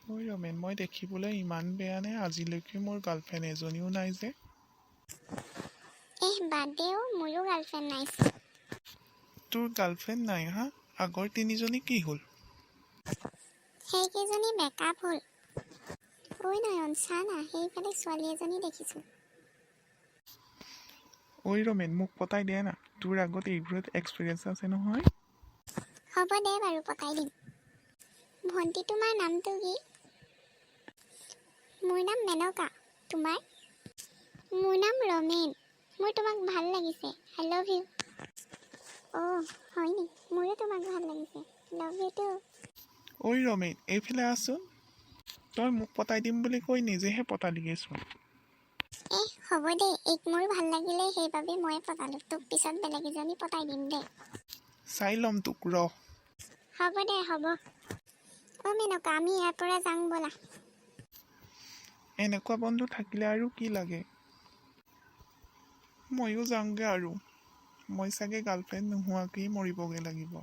ঐ ৰমেন, মই দেখিবলৈ ইমান বেয়া নে? আজিলৈকে মোৰ গাৰ্লফ্ৰেণ্ড এজনীও নাই যে। বাদ দেও, মোৰো গাৰ্লফ্ৰেণ্ড নাই। তোৰ গাৰ্লফ্ৰেণ্ড নাই হা? আগৰ তিনিজনী কি হ'ল? সেইকেইজনী বেকআপ হ'ল। ঐ নয়ন, চা না, সেইফালে ছোৱালী এজনী দেখিছোঁ। ঐ ৰমেন, মোক পতাই দে না। তোৰ আগত এইবোৰত এক্সপিৰিয়েঞ্চ আছে নহয়। হ'ব দে বাৰু, পতাই দিম। ভণ্টি, তোমাৰ নামটো কি? মোৰ নাম মেনকা। তোমাৰ? মোৰ নাম ৰমেন। মোৰ তোমাক ভাল লাগিছে। I love you. হয় নি? মোৰো তোমাক ভাল লাগিছে। Love you too. ঐ ৰমেন, এইফালে আছোন। তই মোক পতাই দিম বুলি কৈ নিজেহে পতালিগেচোন। হ'ব দে, এইক মোৰ ভাল লাগিলে, সেইবাবে মই পতালোঁ। তোক পিছত বেলেগ এজনী পতাই দিম দে। চাই ল'ম তোক, ৰ। হ'ব দে, হ'ব। মেনকা, আমি ইয়াৰ পৰা যাওঁ ব'লা। এনেকুৱা বন্ধু থাকিলে আৰু কি লাগে। ময়ো যাওঁগে আৰু। মই চাগে গাৰ্লফ্ৰেণ্ড নোহোৱাকেই মৰিবগৈ লাগিব।